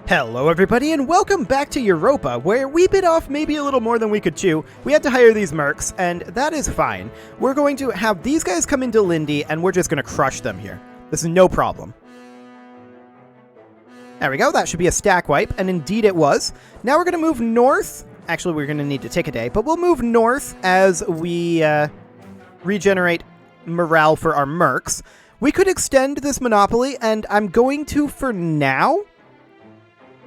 Hello everybody and welcome back to Europa, where we bit off maybe a little more than we could chew. We had to hire these mercs, and that is fine. We're going to have these guys come into Lindy, and we're just going to crush them here. This is no problem. There we go, that should be a stack wipe, and indeed it was. Now we're going to move north. Actually, we're going to need to take a day, but we'll move north as we regenerate morale for our mercs. We could extend this monopoly, and I'm going to for now.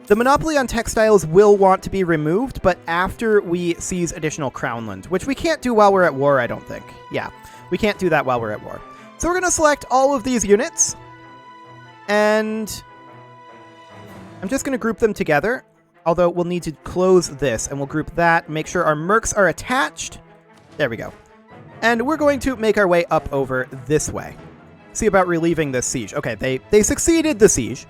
The monopoly on textiles will want to be removed, but after we seize additional crownland, which we can't do while we're at war, I don't think. Yeah, we can't do that while we're at war. So we're going to select all of these units, and I'm just going to group them together, although we'll need to close this, and we'll group that, make sure our mercs are attached. There we go. And we're going to make our way up over this way. See about relieving this siege. Okay, they succeeded the siege.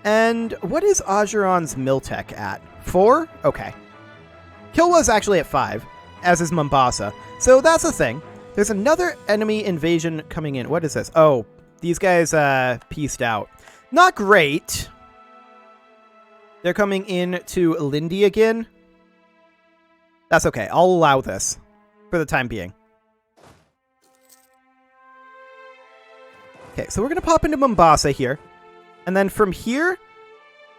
And what is Ajuran's Miltech at? 4? Okay. Kilwa's actually at 5, as is Mombasa. So that's a thing. There's another enemy invasion coming in. What is this? Oh, these guys pieced out. Not great. They're coming in to Lindy again. That's okay. I'll allow this for the time being. Okay, so we're going to pop into Mombasa here. And then from here,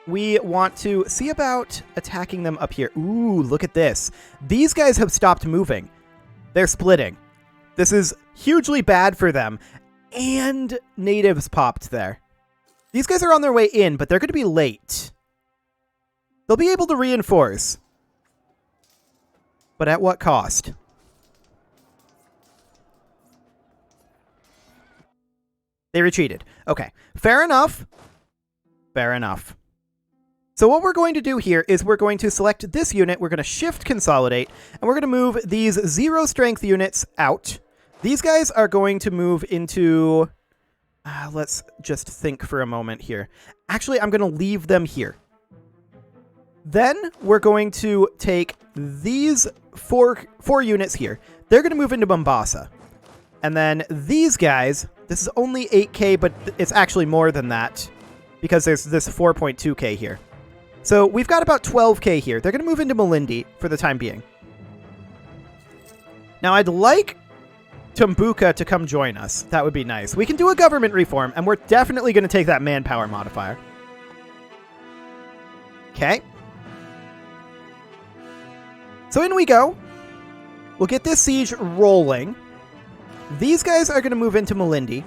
we want to see about attacking them up here. Ooh, look at this. These guys have stopped moving. They're splitting. This is hugely bad for them. And natives popped there. These guys are on their way in, but they're going to be late. They'll be able to reinforce. But at what cost? They retreated. Okay, fair enough. Fair enough. So what we're going to do here is we're going to select this unit, we're going to shift consolidate, and we're going to move these 0 strength units out. These guys are going to move into... let's just think for a moment here. Actually, I'm going to leave them here. Then we're going to take these four units here. They're going to move into Mombasa. And then these guys, this is only 8k, but it's actually more than that, because there's this 4.2k here. So we've got about 12k here. They're going to move into Malindi for the time being. Now I'd like Tumbuka to come join us. That would be nice. We can do a government reform, and we're definitely going to take that manpower modifier. Okay. So in we go. We'll get this siege rolling. These guys are going to move into Malindi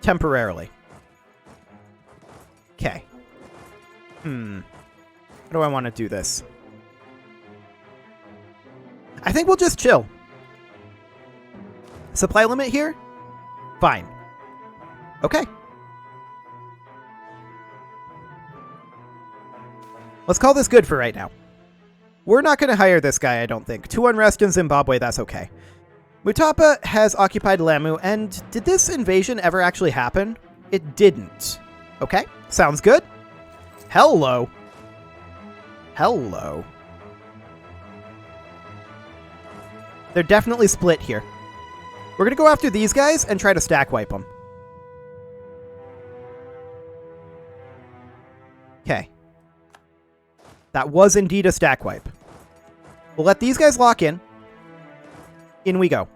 temporarily. Okay. How do I want to do this? I think we'll just chill. Supply limit here? Fine. Okay. Let's call this good for right now. We're not going to hire this guy, I don't think. 2 unrest in Zimbabwe, that's okay. Mutapa has occupied Lamu, and did this invasion ever actually happen? It didn't. Okay, sounds good. Hello. Hello. They're definitely split here. We're going to go after these guys and try to stack wipe them. Okay. That was indeed a stack wipe. We'll let these guys lock in. In we go.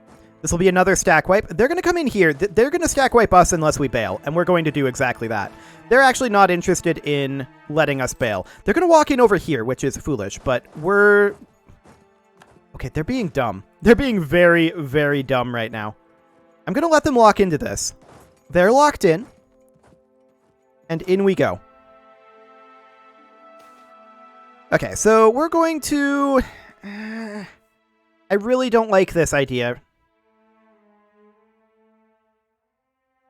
This will be another stack wipe. They're going to come in here. They're going to stack wipe us unless we bail, and we're going to do exactly that. They're actually not interested in letting us bail. They're going to walk in over here, which is foolish, but we're... Okay, they're being dumb. They're being very, very dumb right now. I'm going to let them lock into this. They're locked in, and in we go. Okay, so we're going to... I really don't like this idea.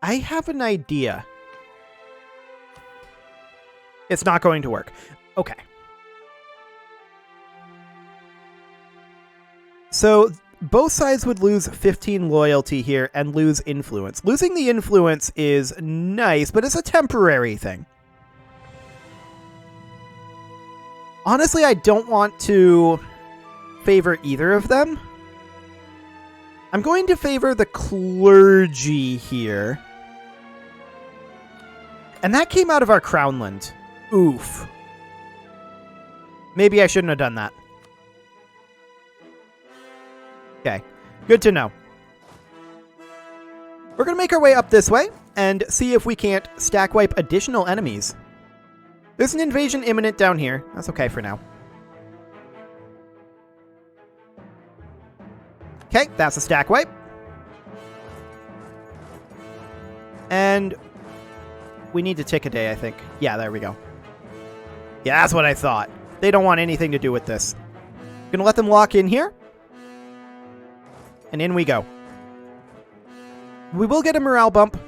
I have an idea. It's not going to work. Okay. So both sides would lose 15 loyalty here and lose influence. Losing the influence is nice, but it's a temporary thing. Honestly, I don't want to favor either of them. I'm going to favor the clergy here. And that came out of our Crownland. Oof. Maybe I shouldn't have done that. Okay, good to know. We're going to make our way up this way and see if we can't stack wipe additional enemies. There's an invasion imminent down here. That's okay for now. Okay, that's a stack wipe. And we need to tick a day, I think. Yeah, there we go. Yeah, that's what I thought. They don't want anything to do with this. Gonna let them lock in here. And in we go. We will get a morale bump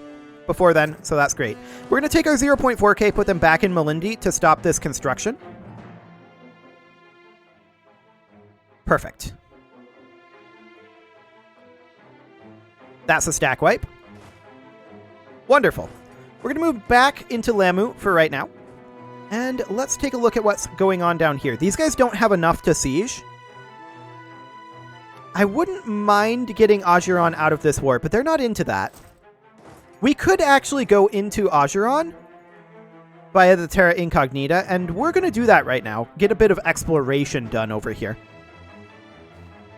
before then, so that's great. We're going to take our 0.4k, put them back in Malindi to stop this construction. Perfect. That's a stack wipe. Wonderful. We're going to move back into Lamu for right now. And let's take a look at what's going on down here. These guys don't have enough to siege. I wouldn't mind getting Ajuran out of this war, but they're not into that. We could actually go into Ajuran via the Terra Incognita, and we're going to do that right now. Get a bit of exploration done over here.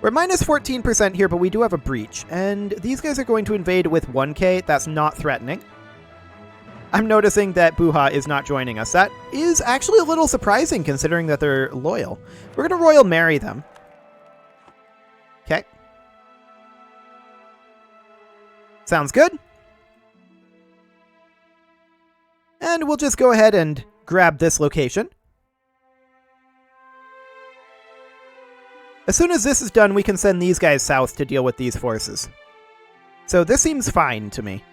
We're minus 14% here, but we do have a breach, and these guys are going to invade with 1k. That's not threatening. I'm noticing that Buha is not joining us. That is actually a little surprising considering that they're loyal. We're going to Royal Marry them. Okay. Sounds good. And we'll just go ahead and grab this location. As soon as this is done, we can send these guys south to deal with these forces. So this seems fine to me.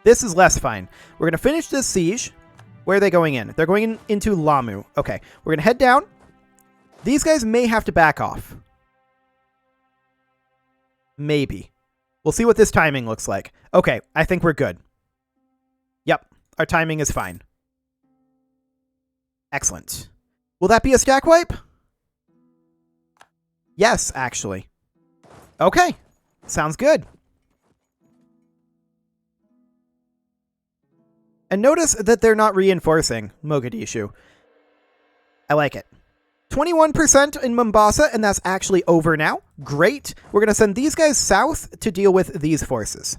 This is less fine. We're going to finish this siege. Where are they going in? They're going into Lamu. Okay, we're going to head down. These guys may have to back off. Maybe. We'll see what this timing looks like. Okay, I think we're good. Yep, our timing is fine. Excellent. Will that be a stack wipe? Yes, actually. Okay, sounds good. And notice that they're not reinforcing Mogadishu. I like it. 21% in Mombasa, and that's actually over now. Great. We're going to send these guys south to deal with these forces.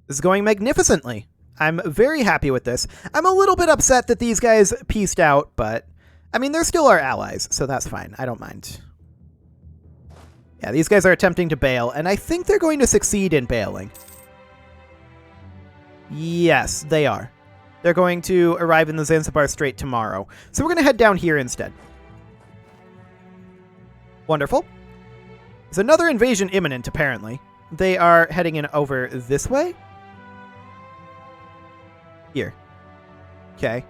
This is going magnificently. I'm very happy with this. I'm a little bit upset that these guys pieced out, but I mean, they're still our allies, so that's fine. I don't mind. Yeah, these guys are attempting to bail, and I think they're going to succeed in bailing. Yes, they are. They're going to arrive in the Zanzibar Strait tomorrow. So we're going to head down here instead. Wonderful. There's another invasion imminent, apparently. They are heading in over this way. Here. Okay.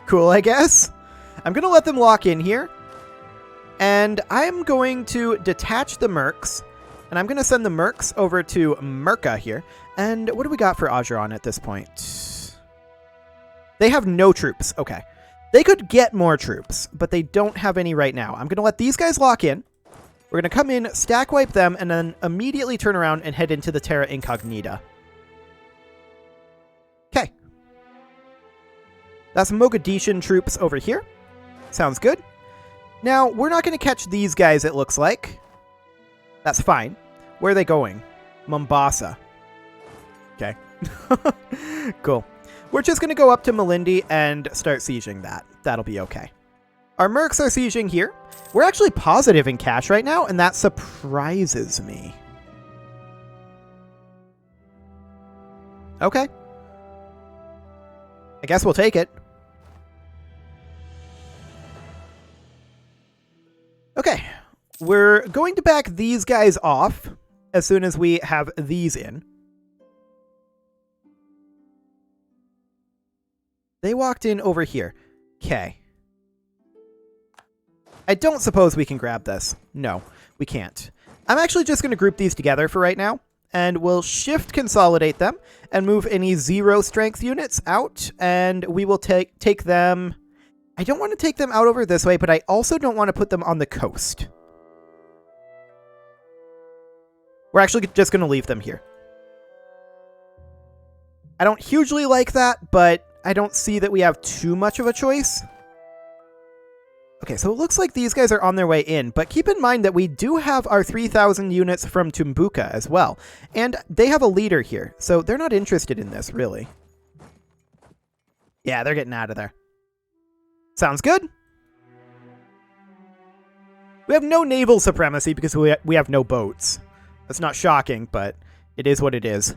Cool, I guess. I'm going to let them lock in here. And I'm going to detach the mercs. And I'm going to send the mercs over to Merca here. And what do we got for Ajuran at this point? They have no troops. Okay. They could get more troops, but they don't have any right now. I'm going to let these guys lock in. We're going to come in, stack wipe them, and then immediately turn around and head into the Terra Incognita. Okay. That's Mogadishan troops over here. Sounds good. Now, we're not going to catch these guys, it looks like. That's fine. Where are they going? Mombasa. Okay. Cool. We're just going to go up to Malindi and start sieging that. That'll be okay. Our mercs are sieging here. We're actually positive in cash right now, and that surprises me. Okay. I guess we'll take it. Okay. We're going to back these guys off as soon as we have these in. They walked in over here. Okay. I don't suppose we can grab this. No, we can't. I'm actually just going to group these together for right now, and we'll shift consolidate them and move any 0 strength units out, and we will take them... I don't want to take them out over this way, but I also don't want to put them on the coast. We're actually just going to leave them here. I don't hugely like that, but I don't see that we have too much of a choice. Okay, so it looks like these guys are on their way in, but keep in mind that we do have our 3,000 units from Tumbuka as well, and they have a leader here, so they're not interested in this, really. Yeah, they're getting out of there. Sounds good. We have no naval supremacy because we have no boats. That's not shocking, but it is what it is.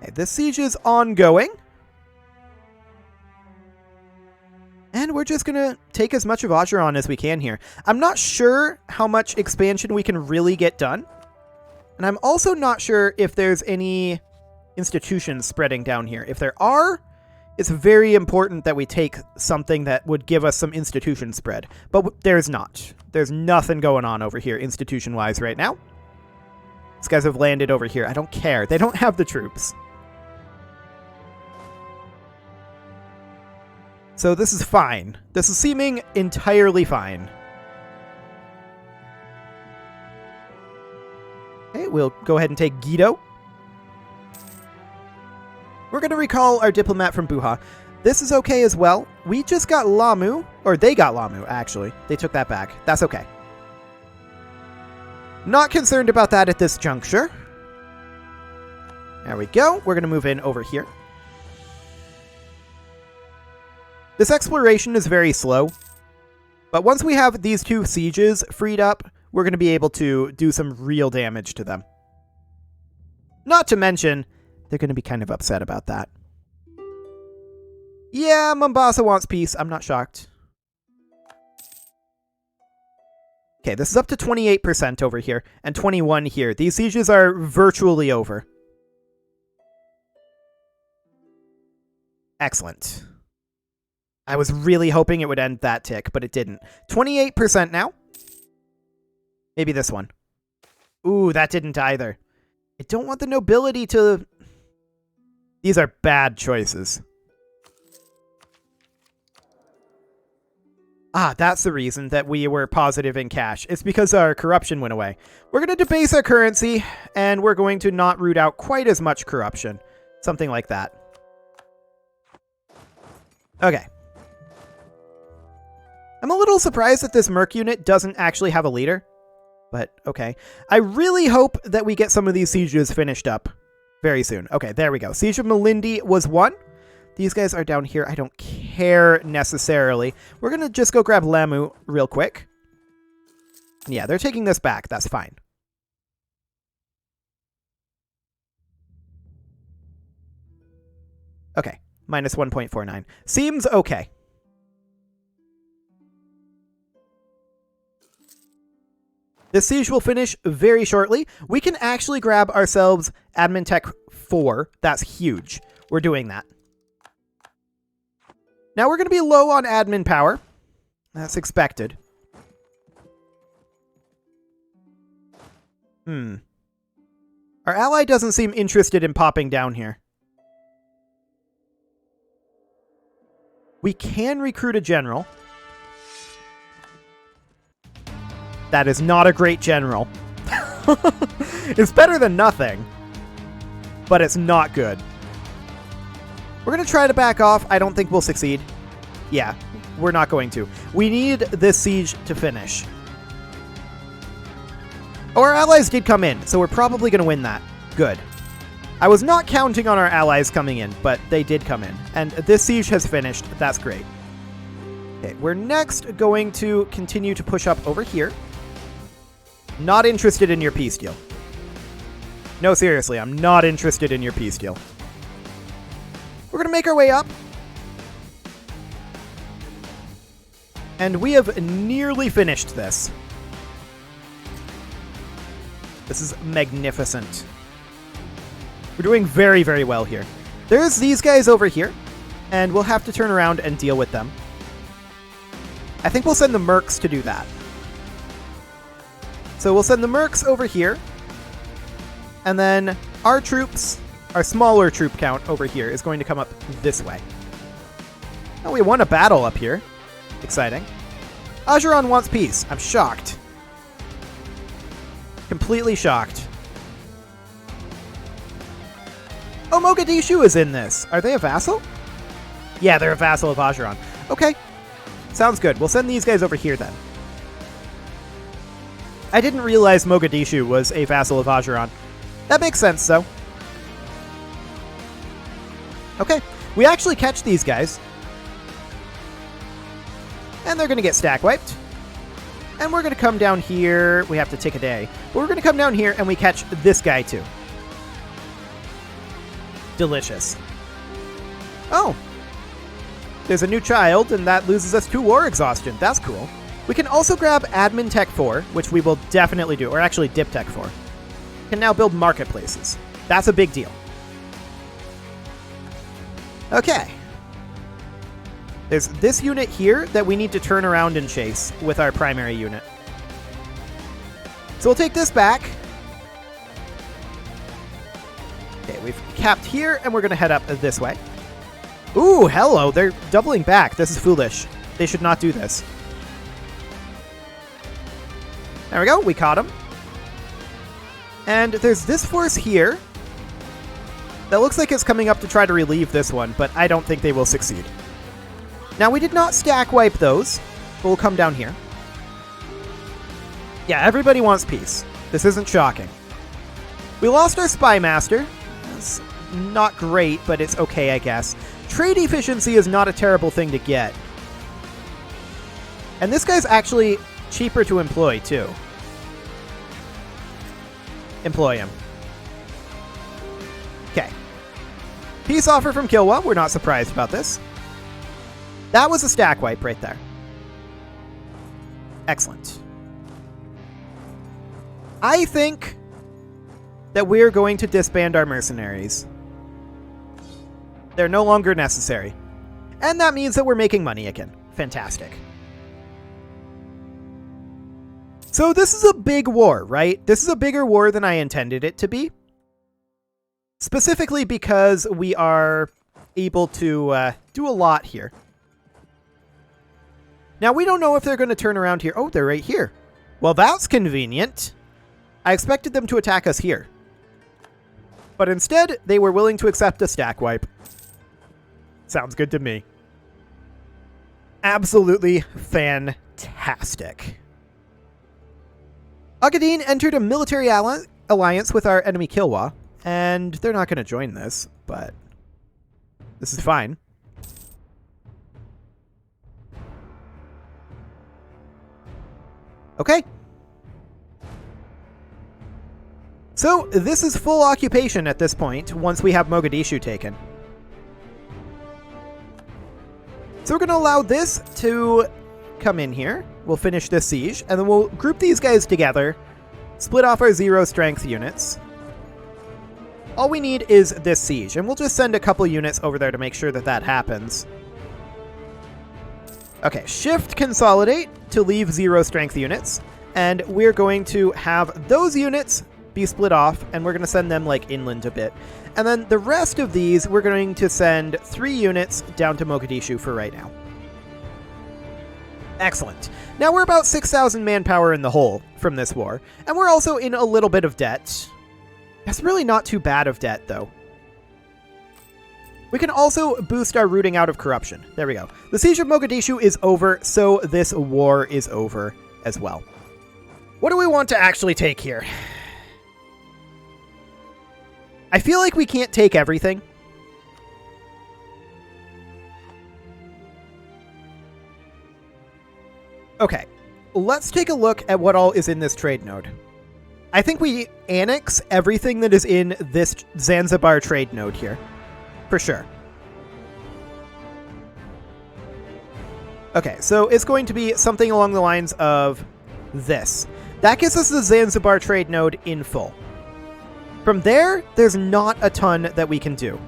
Okay, this siege is ongoing. And we're just going to take as much of Ajuran as we can here. I'm not sure how much expansion we can really get done. And I'm also not sure if there's any institutions spreading down here. If there are, it's very important that we take something that would give us some institution spread. But there's not. There's nothing going on over here institution-wise right now. These guys have landed over here. I don't care. They don't have the troops. So this is fine. This is seeming entirely fine. Okay, we'll go ahead and take Guido. We're going to recall our diplomat from Buha. This is okay as well. We just got Lamu, or they got Lamu, actually. They took that back. That's okay. Not concerned about that at this juncture. There we go. We're going to move in over here. This exploration is very slow, but once we have these two sieges freed up, we're going to be able to do some real damage to them. Not to mention, they're going to be kind of upset about that. Yeah, Mombasa wants peace. I'm not shocked. Okay, this is up to 28% over here, and 21 here. These sieges are virtually over. Excellent. I was really hoping it would end that tick, but it didn't. 28% now. Maybe this one. Ooh, that didn't either. I don't want the nobility to... These are bad choices. Ah, that's the reason that we were positive in cash. It's because our corruption went away. We're going to debase our currency, and we're going to not root out quite as much corruption. Something like that. Okay. I'm a little surprised that this Merc unit doesn't actually have a leader, but okay. I really hope that we get some of these sieges finished up very soon. Okay, there we go. Siege of Malindi was won. These guys are down here. I don't care necessarily. We're going to just go grab Lamu real quick. Yeah, they're taking this back. That's fine. Okay, minus 1.49. Seems okay. This siege will finish very shortly. We can actually grab ourselves Admin Tech 4. That's huge. We're doing that. Now we're going to be low on admin power. That's expected. Our ally doesn't seem interested in popping down here. We can recruit a general. That is not a great general. It's better than nothing, but it's not good. We're going to try to back off. I don't think we'll succeed. Yeah, we're not going to. We need this siege to finish. Oh, our allies did come in, so we're probably going to win that. Good. I was not counting on our allies coming in, but they did come in. And this siege has finished. That's great. Okay, we're next going to continue to push up over here. Not interested in your peace deal. No, seriously, I'm not interested in your peace deal. We're going to make our way up. And we have nearly finished this. This is magnificent. We're doing very, very well here. There's these guys over here, and we'll have to turn around and deal with them. I think we'll send the mercs to do that. So we'll send the mercs over here, and then our troops, our smaller troop count over here is going to come up this way. Oh, we won a battle up here. Exciting. Ajuran wants peace. I'm shocked. Completely shocked. Oh, Mogadishu is in this. Are they a vassal? Yeah, they're a vassal of Ajuran. Okay. Sounds good. We'll send these guys over here then. I didn't realize Mogadishu was a vassal of Ajuran. That makes sense, though. Okay. We actually catch these guys. And they're going to get stack wiped. And we're going to come down here. We have to take a day. But we're going to come down here and we catch this guy, too. Delicious. Oh. There's a new child, and that loses us 2 war exhaustion. That's cool. We can also grab Admin Tech 4, which we will definitely do, or actually Dip Tech 4. Can now build marketplaces. That's a big deal. Okay. There's this unit here that we need to turn around and chase with our primary unit. So we'll take this back. Okay, we've capped here, and we're going to head up this way. Ooh, hello. They're doubling back. This is foolish. They should not do this. There we go. We caught him. And there's this force here that looks like it's coming up to try to relieve this one, but I don't think they will succeed. Now, we did not stack wipe those, but we'll come down here. Yeah, everybody wants peace. This isn't shocking. We lost our Spy Master. That's not great, but it's okay, I guess. Trade efficiency is not a terrible thing to get. And this guy's actually cheaper to employ, too. Employ him. Okay. Peace offer from Kilwa. We're not surprised about this. That was a stack wipe right there. Excellent. I think that we're going to disband our mercenaries. They're no longer necessary. And that means that we're making money again. Fantastic. So this is a big war, right? This is a bigger war than I intended it to be. Specifically because we are able to do a lot here. Now, we don't know if they're going to turn around here. Oh, they're right here. Well, that's convenient. I expected them to attack us here. But instead, they were willing to accept a stack wipe. Sounds good to me. Absolutely fantastic. Agadine entered a military alliance with our enemy Kilwa, and they're not going to join this, but this is fine. Okay. So, this is full occupation at this point, once we have Mogadishu taken. So we're going to allow this to come in here. We'll finish this siege, and then we'll group these guys together, split off our 0 strength units. All we need is this siege, and we'll just send a couple units over there to make sure that that happens. Okay, shift consolidate to leave 0 strength units, and we're going to have those units be split off, and we're going to send them like inland a bit. And then the rest of these, we're going to send 3 units down to Mogadishu for right now. Excellent. Now we're about 6,000 manpower in the hole from this war, and we're also in a little bit of debt. That's really not too bad of debt, though. We can also boost our rooting out of corruption. There we go. The siege of Mogadishu is over, so this war is over as well. What do we want to actually take here? I feel like we can't take everything. Okay, let's take a look at what all is in this trade node. I think we annex everything that is in this Zanzibar trade node here. For sure. Okay, so it's going to be something along the lines of this. That gives us the Zanzibar trade node in full. From there, there's not a ton that we can do.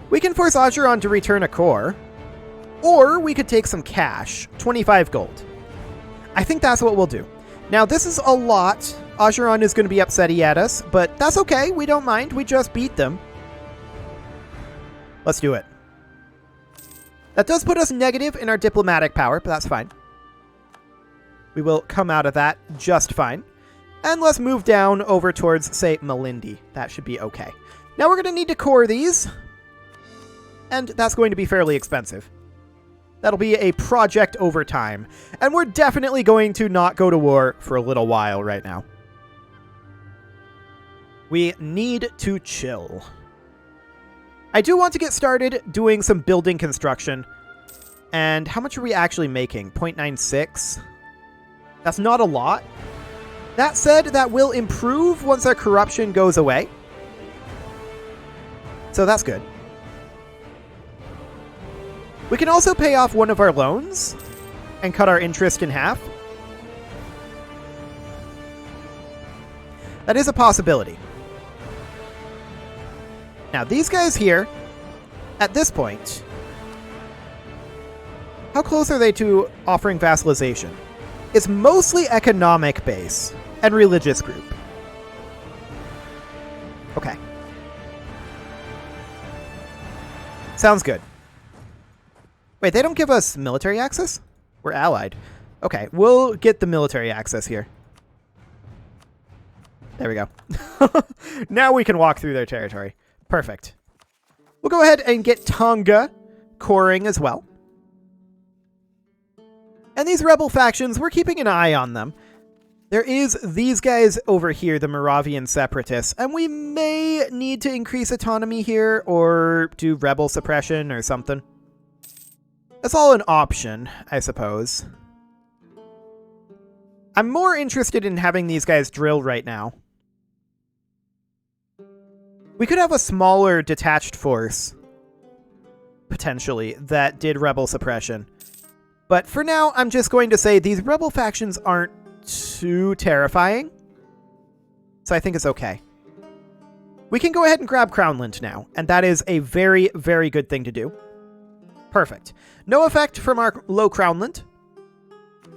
We can force Ajuran to return a core, or we could take some cash, 25 gold. I think that's what we'll do. Now, this is a lot. Ajuran is going to be upsetty at us, but that's okay. We don't mind. We just beat them. Let's do it. That does put us negative in our diplomatic power, but that's fine. We will come out of that just fine. And let's move down over towards, say, Malindi. That should be okay. Now we're going to need to core these. And that's going to be fairly expensive. That'll be a project over time. And we're definitely going to not go to war for a little while right now. We need to chill. I do want to get started doing some building construction. And how much are we actually making? 0.96? That's not a lot. That said, that will improve once our corruption goes away. So that's good. We can also pay off one of our loans and cut our interest in half. That is a possibility. Now, these guys here, at this point, how close are they to offering vassalization? It's mostly economic base and religious group. Okay. Sounds good. Wait, they don't give us military access? We're allied. Okay, we'll get the military access here. There we go. Now we can walk through their territory. Perfect. We'll go ahead and get Tonga coring as well. And these rebel factions, we're keeping an eye on them. There is these guys over here, the Moravian separatists, and we may need to increase autonomy here or do rebel suppression or something. That's all an option, I suppose. I'm more interested in having these guys drill right now. We could have a smaller detached force, potentially, that did rebel suppression. But for now, I'm just going to say these rebel factions aren't too terrifying. So I think it's okay. We can go ahead and grab Crownland now, and that is a very, very good thing to do. Perfect. No effect from our low Crownland.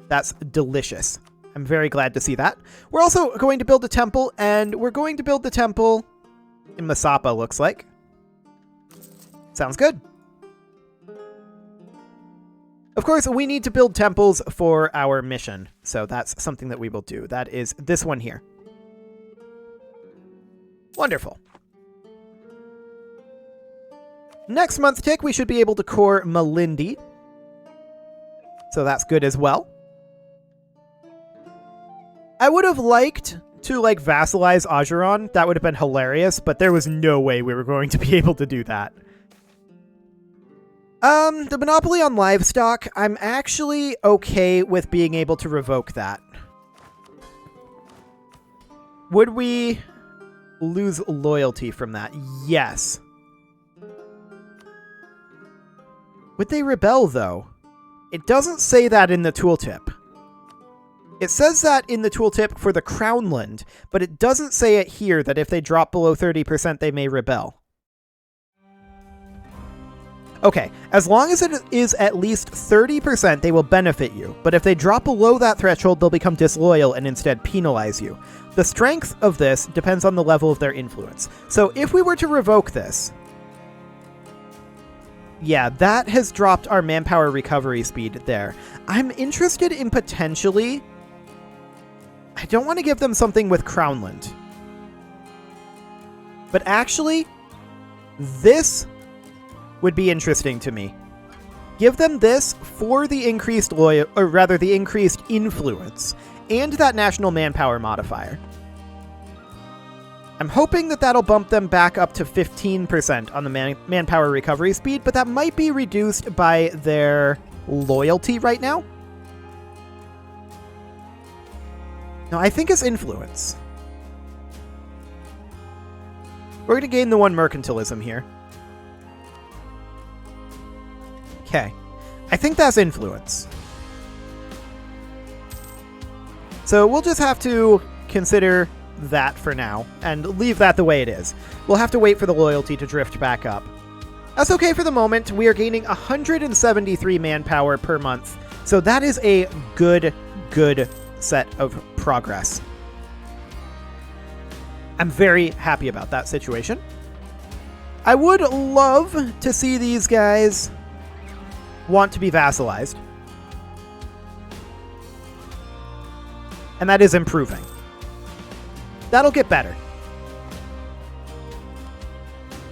That's delicious. I'm very glad to see that. We're also going to build a temple, and we're going to build the temple in Mutapa, looks like. Sounds good. Of course, we need to build temples for our mission, so that's something that we will do. That is this one here. Wonderful. Next month tick, we should be able to core Malindi. So that's good as well. I would have liked to, like, vassalize Ajuran. That would have been hilarious, but there was no way we were going to be able to do that. The monopoly on livestock, I'm actually okay with being able to revoke that. Would we lose loyalty from that? Yes. Would they rebel, though? It doesn't say that in the tooltip. It says that in the tooltip for the Crownland, but it doesn't say it here that if they drop below 30%, they may rebel. Okay, as long as it is at least 30%, they will benefit you, but if they drop below that threshold, they'll become disloyal and instead penalize you. The strength of this depends on the level of their influence. So if we were to revoke this, yeah, that has dropped our manpower recovery speed there. I'm interested in potentially... I don't want to give them something with Crownland. But actually, this would be interesting to me. Give them this for the increased the increased influence and that national manpower modifier. I'm hoping that that'll bump them back up to 15% on the manpower recovery speed, but that might be reduced by their loyalty right now. No, I think it's influence. We're going to gain the one mercantilism here. Okay. I think that's influence. So we'll just have to consider that for now and leave that the way it is. We'll have to wait for the loyalty to drift back up. That's okay for the moment. We are gaining 173 manpower per month. So that is a good set of progress. I'm very happy about that situation. I would love to see these guys want to be vassalized. And that is improving. That'll get better.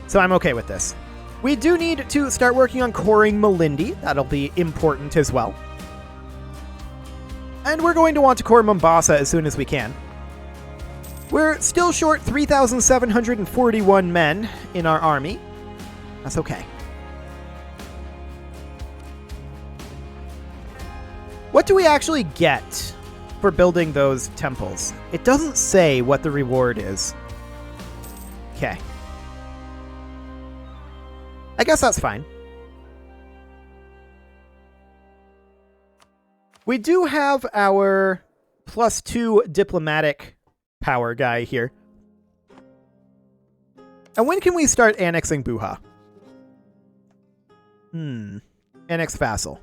So I'm okay with this. We do need to start working on coring Malindi. That'll be important as well. And we're going to want to core Mombasa as soon as we can. We're still short 3,741 men in our army. That's okay. What do we actually get for building those temples? It doesn't say what the reward is. Okay. I guess that's fine. We do have our +2 diplomatic power guy here. And when can we start annexing Buha? Annex vassal.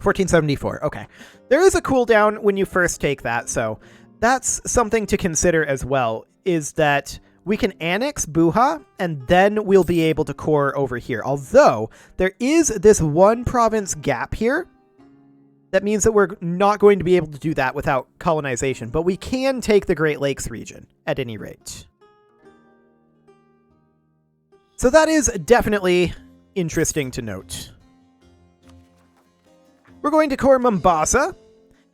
1474. Okay. There is a cooldown when you first take that, so that's something to consider as well, is that we can annex Buha, and then we'll be able to core over here. Although, there is this one province gap here. That means that we're not going to be able to do that without colonization, but we can take the Great Lakes region, at any rate. So that is definitely interesting to note. We're going to core Mombasa,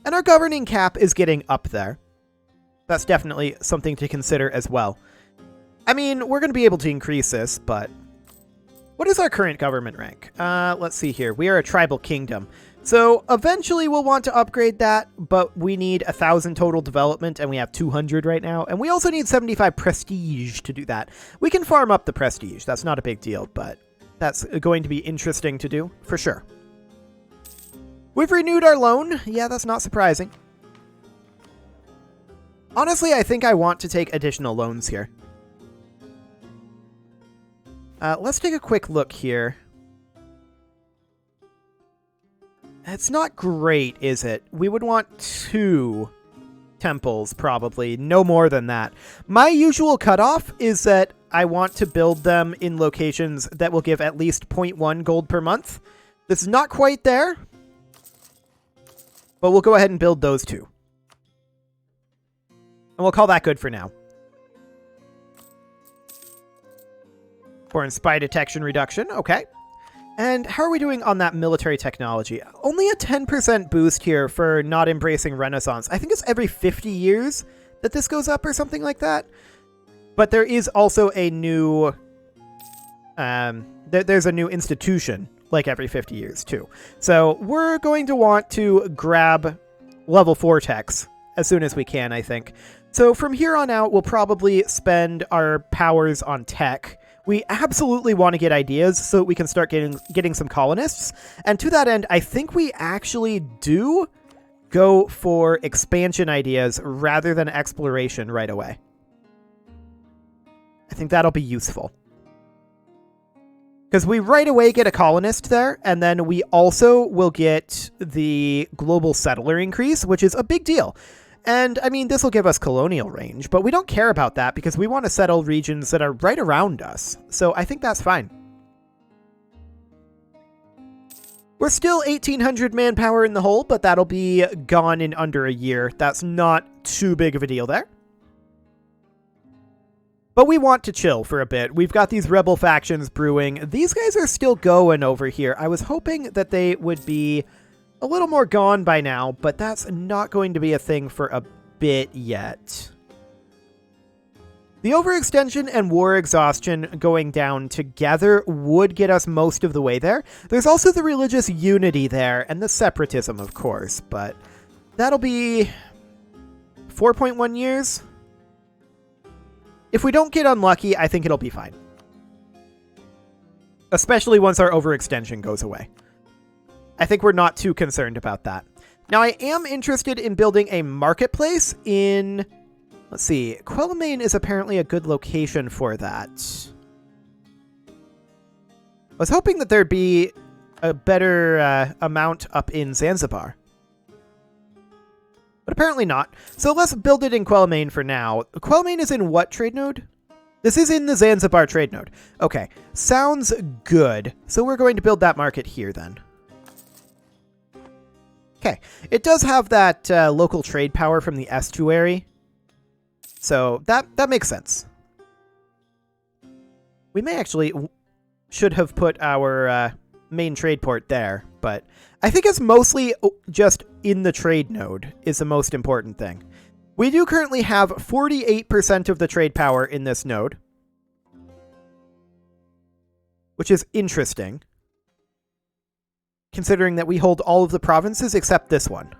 and our governing cap is getting up there. That's definitely something to consider as well. I mean, we're going to be able to increase this, but what is our current government rank? Let's see here. We are a tribal kingdom. So eventually we'll want to upgrade that, but we need 1,000 total development, and we have 200 right now. And we also need 75 prestige to do that. We can farm up the prestige. That's not a big deal, but that's going to be interesting to do, for sure. We've renewed our loan. Yeah, that's not surprising. Honestly, I think I want to take additional loans here. Let's take a quick look here. It's not great, is it? We would want 2 temples, probably. No more than that. My usual cutoff is that I want to build them in locations that will give at least 0.1 gold per month. This is not quite there, but we'll go ahead and build those 2. And we'll call that good for now. Foreign spy detection reduction. Okay. And how are we doing on that military technology? Only a 10% boost here for not embracing Renaissance. I think it's every 50 years that this goes up or something like that. But there is also a new... there's a new institution like every 50 years too. So we're going to want to grab level 4 techs as soon as we can, I think. So from here on out, we'll probably spend our powers on tech. We absolutely want to get ideas so that we can start getting some colonists. And to that end, I think we actually do go for expansion ideas rather than exploration right away. I think that'll be useful. Because we right away get a colonist there, and then we also will get the global settler increase, which is a big deal. And, I mean, this will give us colonial range, but we don't care about that because we want to settle regions that are right around us. So I think that's fine. We're still 1,800 manpower in the hole, but that'll be gone in under a year. That's not too big of a deal there. But we want to chill for a bit. We've got these rebel factions brewing. These guys are still going over here. I was hoping that they would be a little more gone by now, but that's not going to be a thing for a bit yet. The overextension and war exhaustion going down together would get us most of the way there. There's also the religious unity there, and the separatism, of course, but that'll be 4.1 years. If we don't get unlucky, I think it'll be fine. Especially once our overextension goes away. I think we're not too concerned about that. Now, I am interested in building a marketplace in... Let's see. Quelimane is apparently a good location for that. I was hoping that there'd be a better amount up in Zanzibar. But apparently not. So let's build it in Quelimane for now. Quelimane is in what trade node? This is in the Zanzibar trade node. Okay. Sounds good. So we're going to build that market here then. Okay, it does have that local trade power from the estuary, so that makes sense. We may actually should have put our main trade port there, but I think it's mostly just in the trade node is the most important thing. We do currently have 48% of the trade power in this node, which is interesting, considering that we hold all of the provinces except this one,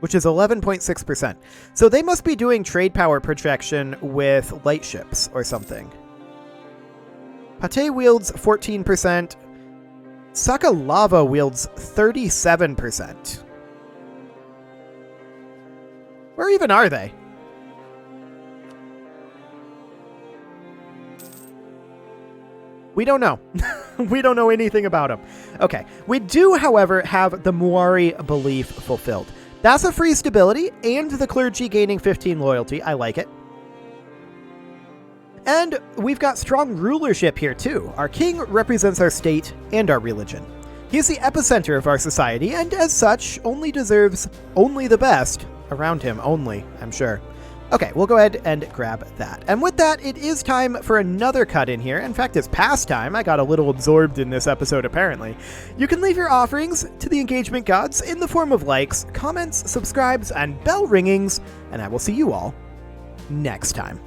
which is 11.6%. So they must be doing trade power projection with light ships or something. Pate wields 14%. Sakalava wields 37%. Where even are they? We don't know. We don't know anything about them. Okay. We do, however, have the Muari belief fulfilled. That's a free stability and the clergy gaining 15 loyalty. I like it. And we've got strong rulership here too. Our king represents our state and our religion. He's the epicenter of our society, and as such, only deserves only the best around him only, I'm sure. Okay, we'll go ahead and grab that. And with that, it is time for another cut in here. In fact, it's past time. I got a little absorbed in this episode, apparently. You can leave your offerings to the engagement gods in the form of likes, comments, subscribes, and bell ringings, and I will see you all next time.